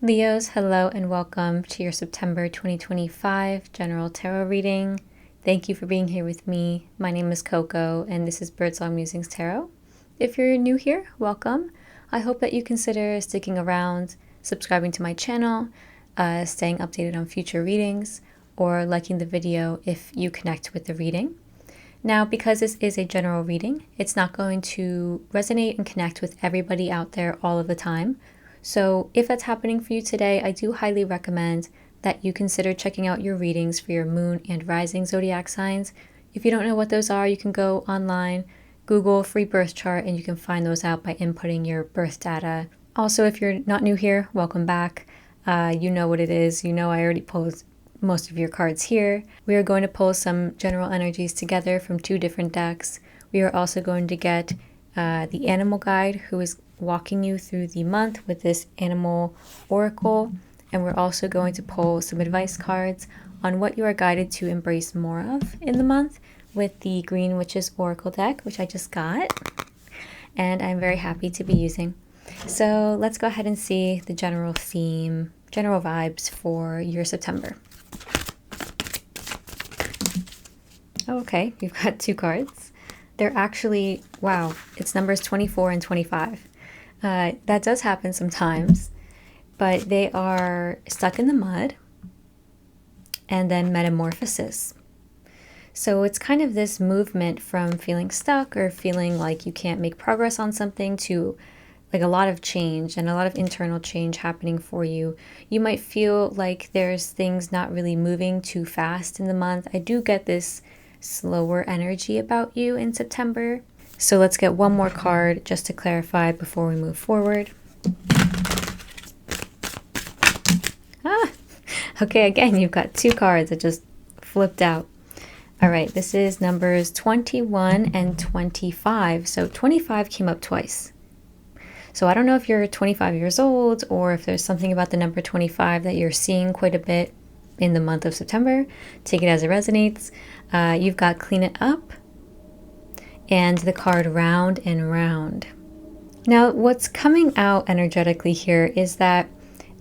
Leos, hello and welcome to your September 2025 general tarot reading. Thank you for being here with me. My name is Coco and this is Birdsong Musings Tarot. If you're new here, welcome. I hope that you consider sticking around, subscribing to my channel, staying updated on future readings, or liking the video if you connect with the reading. Now, because this is a general reading, it's not going to resonate and connect with everybody out there all of the time. So if that's happening for you today, I do highly recommend that you consider checking out your readings for your moon and rising zodiac signs. If you don't know what those are, you can go online, Google free birth chart, and you can find those out by inputting your birth data. Also, if you're not new here, welcome back. You know what it is. You know I already pulled most of your cards here. We are going to pull some general energies together from two different decks. We are also going to get the animal guide, who is walking you through the month with this animal oracle, and we're also going to pull some advice cards on what you are guided to embrace more of in the month with the Green Witches Oracle deck, which I just got and I'm very happy to be using. So let's go ahead and see the general theme, general vibes for your September. Okay, you've got two cards. They're actually, wow, it's numbers 24 and 25. That does happen sometimes, but they are stuck in the mud and then metamorphosis. So it's kind of this movement from feeling stuck or feeling like you can't make progress on something to like a lot of change and a lot of internal change happening for you. You might feel like there's things not really moving too fast in the month. I do get this slower energy about you in September. So let's get one more card just to clarify before we move forward. Okay, again, you've got two cards that just flipped out. All right, this is numbers 21 and 25. So 25 came up twice. So I don't know if you're 25 years old or if there's something about the number 25 that you're seeing quite a bit in the month of September. Take it as it resonates. You've got clean it up and the card round and round. Now, what's coming out energetically here is that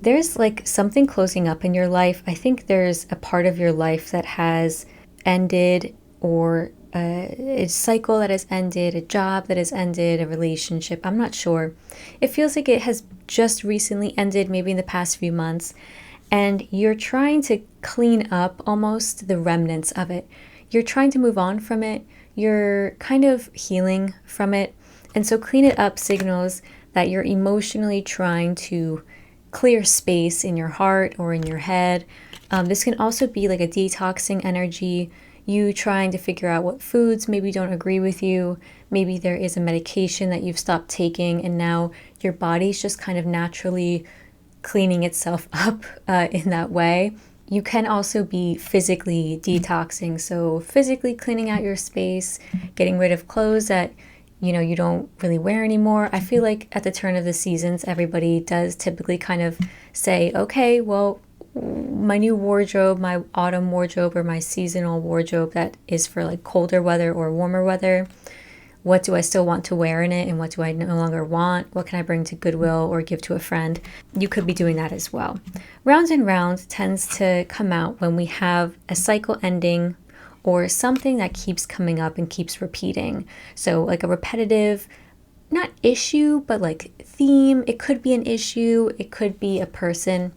there's like something closing up in your life. I think there's a part of your life that has ended, or a cycle that has ended, a job that has ended, a relationship. I'm not sure. It feels like it has just recently ended, maybe in the past few months, and you're trying to clean up almost the remnants of it. You're trying to move on from it. You're kind of healing from it. And so clean it up signals that you're emotionally trying to clear space in your heart or in your head. This can also be like a detoxing energy, you trying to figure out what foods maybe don't agree with you. Maybe there is a medication that you've stopped taking and now your body's just kind of naturally cleaning itself up in that way. You can also be physically detoxing, so physically cleaning out your space, getting rid of clothes that you don't really wear anymore. I feel like at the turn of the seasons, everybody does typically kind of say, okay, well, my new wardrobe, my autumn wardrobe or my seasonal wardrobe that is for like colder weather or warmer weather, what do I still want to wear in it and what do I no longer want? What can I bring to Goodwill or give to a friend? You could be doing that as well. Round and round tends to come out when we have a cycle ending or something that keeps coming up and keeps repeating. So like a repetitive, not issue, but like theme. It could be an issue. It could be a person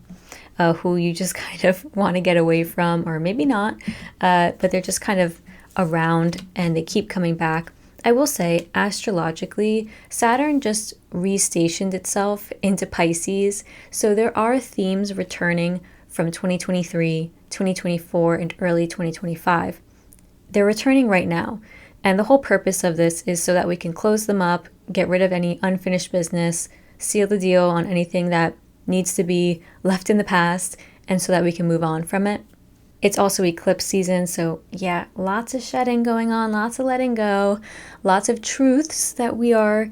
who you just kind of want to get away from, or maybe not, but they're just kind of around and they keep coming back. I will say, astrologically, Saturn just restationed itself into Pisces, so there are themes returning from 2023, 2024, and early 2025. They're returning right now, and the whole purpose of this is so that we can close them up, get rid of any unfinished business, seal the deal on anything that needs to be left in the past, and so that we can move on from it. It's also eclipse season, so yeah, lots of shedding going on, lots of letting go, lots of truths that we are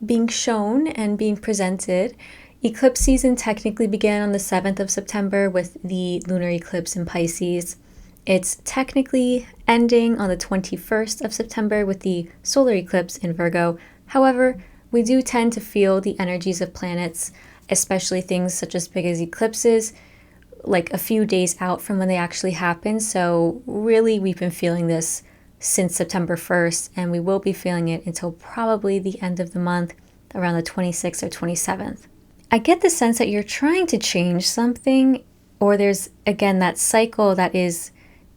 being shown and being presented. Eclipse season technically began on the 7th of September with the lunar eclipse in Pisces. It's technically ending on the 21st of September with the solar eclipse in Virgo. However, we do tend to feel the energies of planets especially things such as big as eclipses, like a few days out from when they actually happen. So really, we've been feeling this since September 1st, and we will be feeling it until probably the end of the month, around the 26th or 27th. I get the sense that you're trying to change something, or there's, again, that cycle that is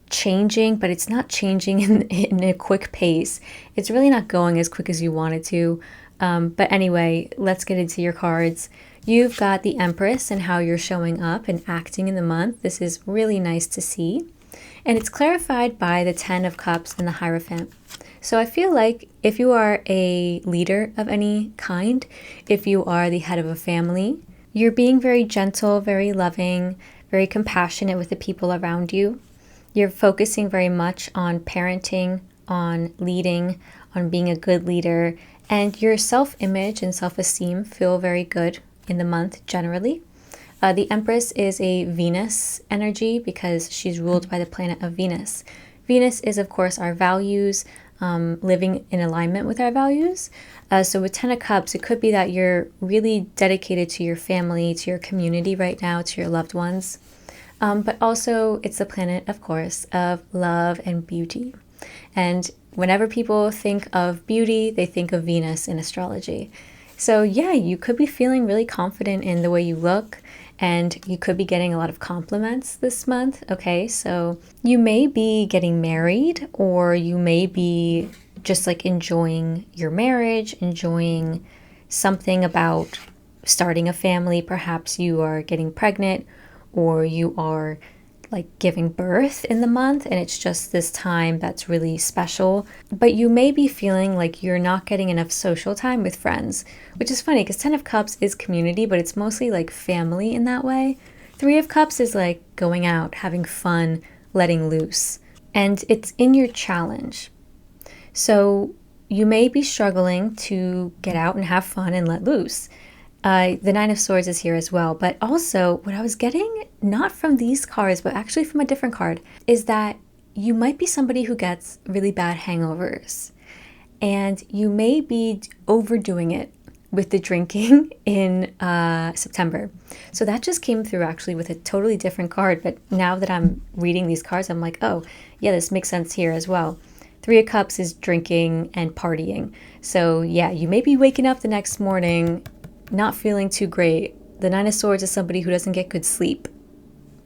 changing, but it's not changing in a quick pace. It's really not going as quick as you want it to. But anyway, let's get into your cards. You've got the Empress and how you're showing up and acting in the month. This is really nice to see. And it's clarified by the Ten of Cups and the Hierophant. So I feel like if you are a leader of any kind, if you are the head of a family, you're being very gentle, very loving, very compassionate with the people around you. You're focusing very much on parenting, on leading, on being a good leader, and your self-image and self-esteem feel very good in the month generally. The Empress is a Venus energy because she's ruled by the planet of Venus. Venus is, of course, our values, living in alignment with our values. So with Ten of Cups, it could be that you're really dedicated to your family, to your community right now, to your loved ones. But also it's the planet, of course, of love and beauty. And whenever people think of beauty, they think of Venus in astrology. So yeah, you could be feeling really confident in the way you look, and you could be getting a lot of compliments this month. Okay, so you may be getting married, or you may be just like enjoying your marriage, enjoying something about starting a family. Perhaps you are getting pregnant, or you are like giving birth in the month, and it's just this time that's really special. But you may be feeling like you're not getting enough social time with friends, which is funny because Ten of Cups is community, but it's mostly like family in that way. Three of Cups is like going out, having fun, letting loose, and it's in your challenge. So you may be struggling to get out and have fun and let loose. The Nine of Swords is here as well. But also what I was getting, not from these cards, but actually from a different card, is that you might be somebody who gets really bad hangovers. And you may be overdoing it with the drinking in September. So that just came through actually with a totally different card. But now that I'm reading these cards, I'm like, oh, yeah, this makes sense here as well. Three of Cups is drinking and partying. So yeah, you may be waking up the next morning not feeling too great. The Nine of Swords is somebody who doesn't get good sleep.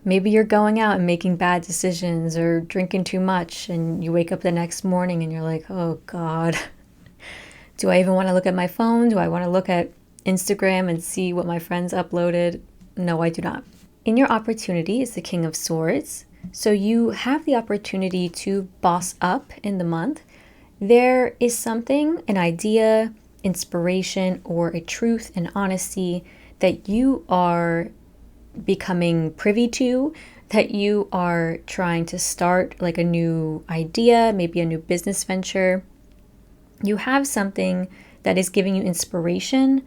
Maybe you're going out and making bad decisions or drinking too much, and you wake up the next morning and you're like, oh God, do I even want to look at my phone? Do I want to look at Instagram and see what my friends uploaded? No, I do not. In your opportunity is the King of Swords. So you have the opportunity to boss up in the month. There is something, an idea, inspiration, or a truth and honesty that you are becoming privy to, that you are trying to start, like a new idea, maybe a new business venture. You have something that is giving you inspiration,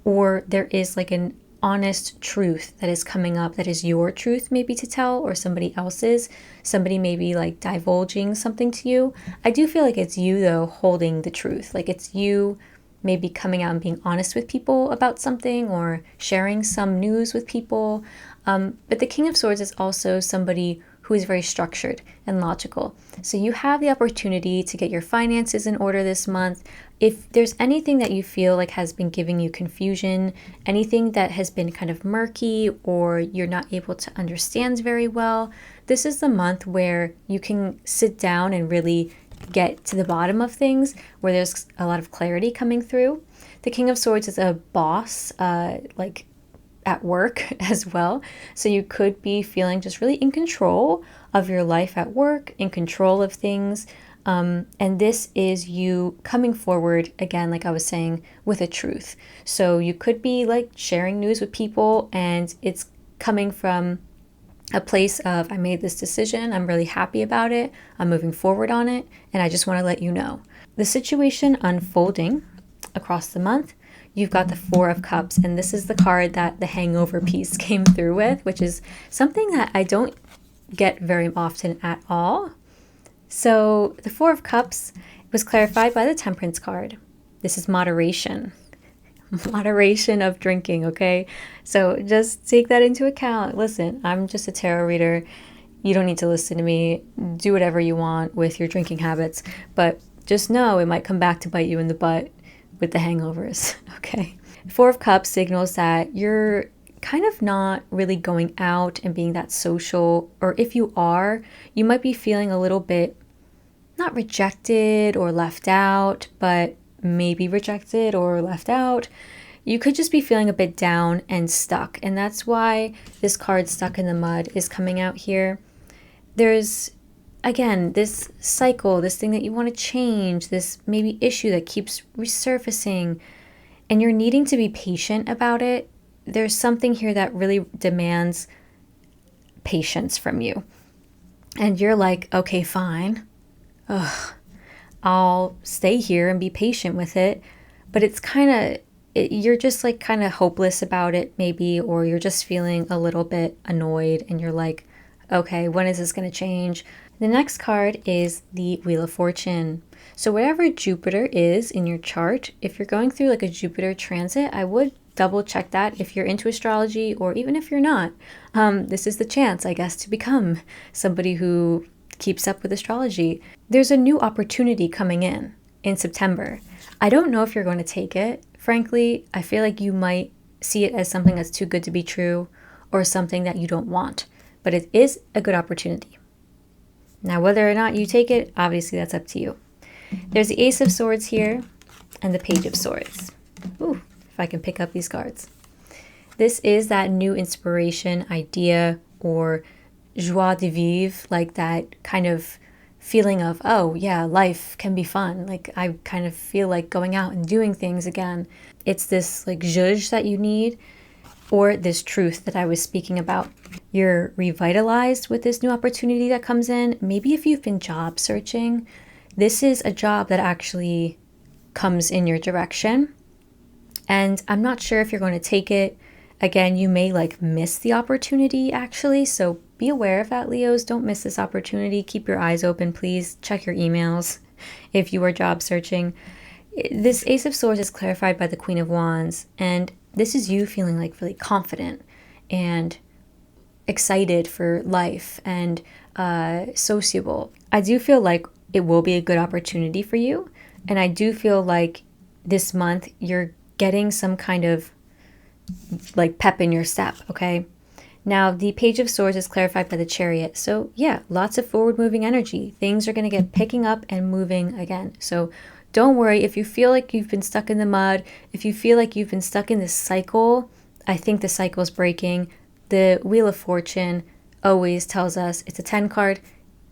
or there is like an honest truth that is coming up that is your truth maybe to tell, or somebody else's. Somebody may be like divulging something to you. I do feel like it's you though holding the truth. Like it's you maybe coming out and being honest with people about something, or sharing some news with people. But the King of Swords is also somebody who is very structured and logical. So you have the opportunity to get your finances in order this month. If there's anything that you feel like has been giving you confusion, anything that has been kind of murky, or you're not able to understand very well, this is the month where you can sit down and really get to the bottom of things, where there's a lot of clarity coming through. The King of Swords is a boss, like at work as well. So you could be feeling just really in control of your life at work, in control of things. And this is you coming forward, again, like I was saying, with a truth. So you could be like sharing news with people, and it's coming from a place of, I made this decision, I'm really happy about it, I'm moving forward on it, and I just want to let you know. The situation unfolding across the month, you've got the Four of Cups, and this is the card that the hangover piece came through with, which is something that I don't get very often at all. So the Four of Cups was clarified by the Temperance card. This is moderation. moderation of drinking, okay? So just take that into account. Listen, I'm just a tarot reader. You don't need to listen to me. Do whatever you want with your drinking habits, but just know it might come back to bite you in the butt with the hangovers, okay? Four of Cups signals that you're kind of not really going out and being that social, or if you are, you might be feeling a little bit not rejected or left out, but maybe rejected or left out. You could just be feeling a bit down and stuck, and that's why this card Stuck in the Mud is coming out here. There's, again, this cycle, this thing that you want to change, this maybe issue that keeps resurfacing, and you're needing to be patient about it. There's something here that really demands patience from you. And you're like, okay, fine. I'll stay here and be patient with it. But it's kind of, you're just like kind of hopeless about it maybe, or you're just feeling a little bit annoyed and you're like, okay, when is this going to change? The next card is the Wheel of Fortune. So whatever Jupiter is in your chart, if you're going through like a Jupiter transit, I would double check that if you're into astrology, or even if you're not. This is the chance, I guess, to become somebody who keeps up with astrology. There's a new opportunity coming in September. I don't know if you're going to take it. Frankly, I feel like you might see it as something that's too good to be true, or something that you don't want. But it is a good opportunity. Now, whether or not you take it, obviously that's up to you. There's the Ace of Swords here and the Page of Swords. Ooh, if I can pick up these cards. This is that new inspiration, idea, or joie de vivre, like that kind of feeling of, oh yeah, life can be fun. Like I kind of feel like going out and doing things again. It's this like zhuzh that you need, or this truth that I was speaking about. You're revitalized with this new opportunity that comes in. Maybe if you've been job searching, this is a job that actually comes in your direction. And I'm not sure if you're going to take it. Again, you may like miss the opportunity actually. So be aware of that, Leos. Don't miss this opportunity. Keep your eyes open, please. Check your emails if you are job searching. This Ace of Swords is clarified by the Queen of Wands. And this is you feeling like really confident and excited for life and sociable. I do feel like it will be a good opportunity for you. And I do feel like this month you're getting some kind of like pep in your step, okay? Now, the Page of Swords is clarified by the Chariot. So yeah, lots of forward moving energy. Things are going to get picking up and moving again. So don't worry if you feel like you've been stuck in the mud, if you feel like you've been stuck in this cycle. I think the cycle is breaking. The Wheel of Fortune always tells us it's a 10 card.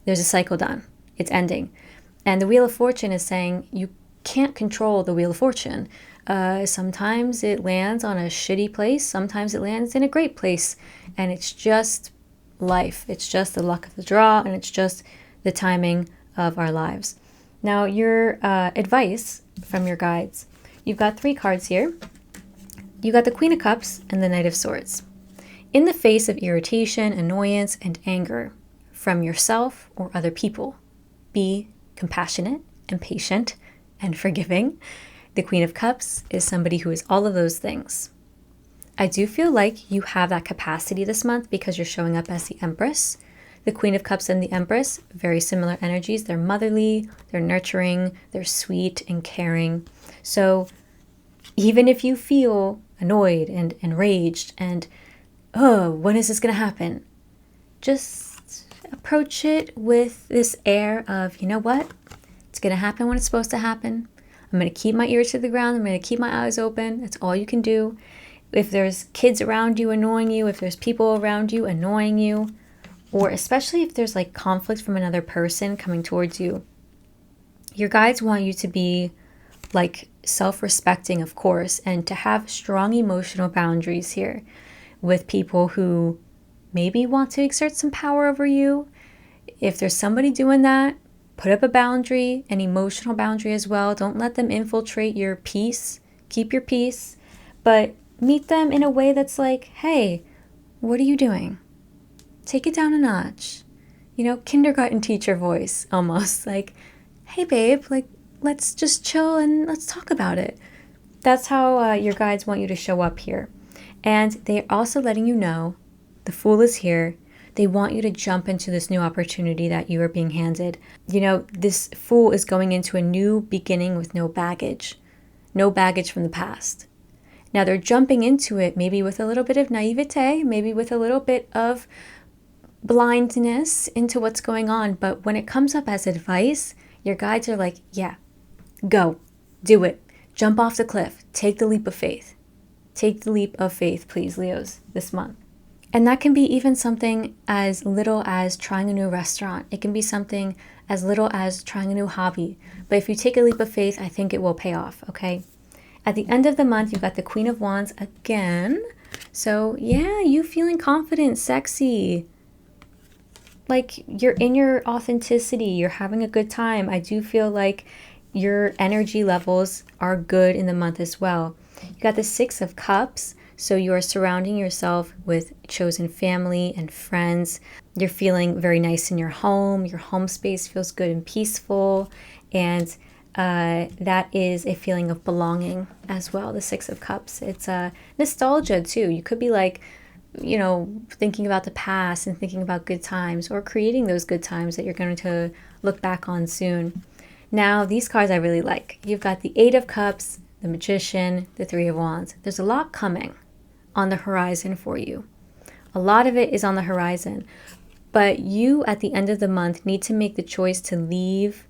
There's a cycle done. It's ending. And the Wheel of Fortune is saying you can't control the Wheel of Fortune. Sometimes it lands on a shitty place. Sometimes it lands in a great place. And it's just life. It's just the luck of the draw. And it's just the timing of our lives. Now, your advice from your guides. You've got 3 cards here. You got the Queen of Cups and the Knight of Swords. In the face of irritation, annoyance, and anger from yourself or other people, be compassionate and patient and forgiving. The Queen of Cups is somebody who is all of those things. I do feel like you have that capacity this month because you're showing up as the Empress. The Queen of Cups and the Empress, very similar energies. They're motherly, they're nurturing, they're sweet and caring. So even if you feel annoyed and enraged and, oh, when is this going to happen? Just approach it with this air of, you know what? It's going to happen when it's supposed to happen. I'm going to keep my ears to the ground. I'm going to keep my eyes open. That's all you can do. If there's kids around you annoying you, if there's people around you annoying you, or especially if there's like conflict from another person coming towards you, your guides want you to be like self-respecting, of course, and to have strong emotional boundaries here with people who maybe want to exert some power over you. If there's somebody doing that, put up a boundary, an emotional boundary as well. Don't let them infiltrate your peace. Keep your peace, but meet them in a way that's like, hey, what are you doing? Take it down a notch. You know, kindergarten teacher voice almost. Like, hey babe, like, let's just chill and let's talk about it. That's how your guides want you to show up here. And they're also letting you know the Fool is here. They want you to jump into this new opportunity that you are being handed. You know, this Fool is going into a new beginning with no baggage from the past. Now they're jumping into it maybe with a little bit of naivete, maybe with a little bit of blindness into what's going on. But when it comes up as advice, your guides are like, yeah, go, do it. Jump off the cliff. Take the leap of faith. Take the leap of faith, please, Leos, this month. And that can be even something as little as trying a new restaurant. It can be something as little as trying a new hobby. But if you take a leap of faith, I think it will pay off, okay? At the end of the month, you've got the Queen of Wands again. So yeah, you feeling confident, sexy. Like you're in your authenticity. You're having a good time. I do feel like your energy levels are good in the month as well. You got the Six of Cups. So you are surrounding yourself with chosen family and friends. You're feeling very nice in your home. Your home space feels good and peaceful. And that is a feeling of belonging as well, the Six of Cups. It's nostalgia too. You could be like, you know, thinking about the past and thinking about good times, or creating those good times that you're going to look back on soon. Now, these cards I really like. You've got the Eight of Cups, the Magician, the Three of Wands. There's a lot coming on the horizon for you. A lot of it is on the horizon. But you, at the end of the month, need to make the choice to leave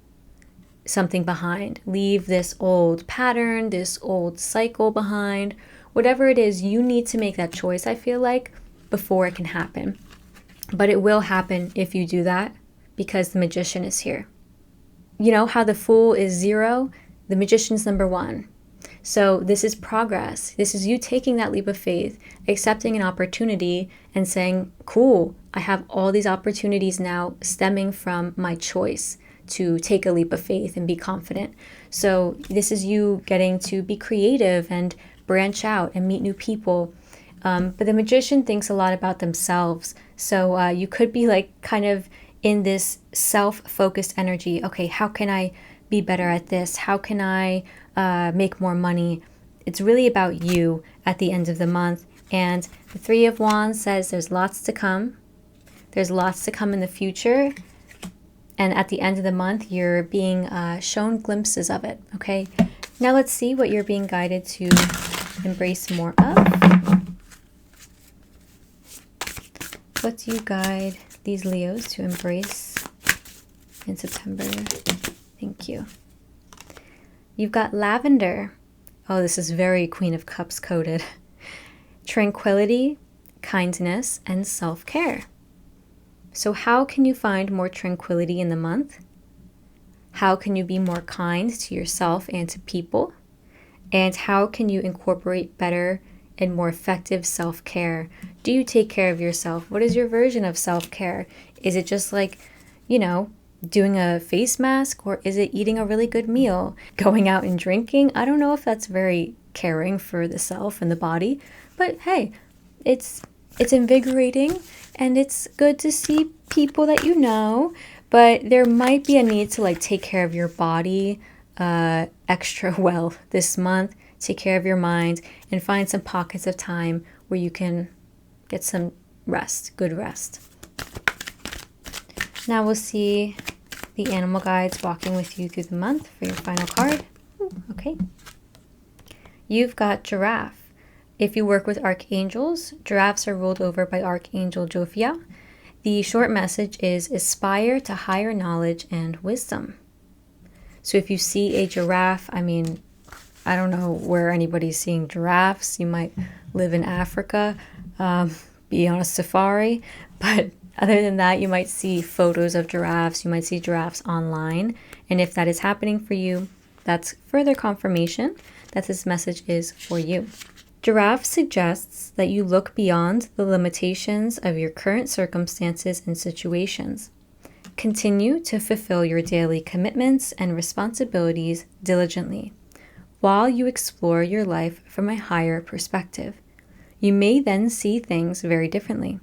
something behind. Leave this old pattern, this old cycle behind. Whatever it is, you need to make that choice, I feel like, before it can happen. But it will happen if you do that, because the Magician is here. You know how the Fool is 0? The Magician's number 1. So this is progress. This is you taking that leap of faith, accepting an opportunity and saying, cool, I have all these opportunities now stemming from my choice to take a leap of faith and be confident. So this is you getting to be creative and branch out and meet new people. But the Magician thinks a lot about themselves. So you could be like kind of in this self-focused energy. Okay, how can I be better at this? How can I make more money? It's really about you at the end of the month. And the Three of Wands says there's lots to come. There's lots to come in the future. And at the end of the month, you're being shown glimpses of it, okay? Now let's see what you're being guided to embrace more of. What do you guide these Leos to embrace in September? Thank you. You've got Lavender. Oh, this is very Queen of Cups coded. Tranquility, kindness, and self-care. So how can you find more tranquility in the month? How can you be more kind to yourself and to people? And how can you incorporate better and more effective self-care? Do you take care of yourself? What is your version of self-care? Is it just like, you know, doing a face mask, or is it eating a really good meal, going out and drinking? I don't know if that's very caring for the self and the body, but hey, it's invigorating and it's good to see people that you know. But there might be a need to like take care of your body extra well this month, take care of your mind, and find some pockets of time where you can get some rest, good rest. Now we'll see the animal guides walking with you through the month for your final card. Okay. You've got Giraffe. If you work with archangels, giraffes are ruled over by Archangel Jophiel. The short message is aspire to higher knowledge and wisdom. So if you see a giraffe, I mean, I don't know where anybody's seeing giraffes. You might live in Africa, be on a safari, but other than that, you might see photos of giraffes. You might see giraffes online. And if that is happening for you, that's further confirmation that this message is for you. Giraffe suggests that you look beyond the limitations of your current circumstances and situations. Continue to fulfill your daily commitments and responsibilities diligently, while you explore your life from a higher perspective. You may then see things very differently.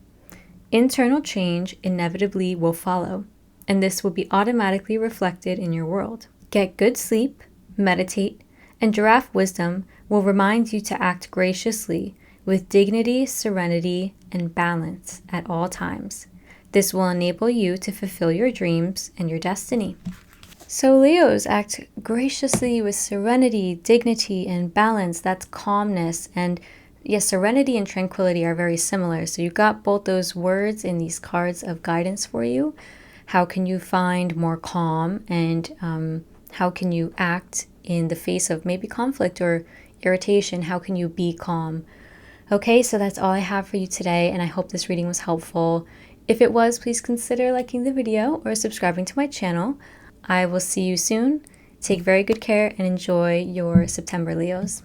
Internal change inevitably will follow, and this will be automatically reflected in your world. Get good sleep, meditate, and giraffe wisdom will remind you to act graciously with dignity, serenity, and balance at all times. This will enable you to fulfill your dreams and your destiny. So Leos, act graciously with serenity, dignity, and balance. That's calmness. And yes, serenity and tranquility are very similar. So you got both those words in these cards of guidance for you. How can you find more calm, and how can you act in the face of maybe conflict or irritation? How can you be calm? Okay, so that's all I have for you today, and I hope this reading was helpful. If it was, please consider liking the video or subscribing to my channel. I will see you soon. Take very good care and enjoy your September, Leos.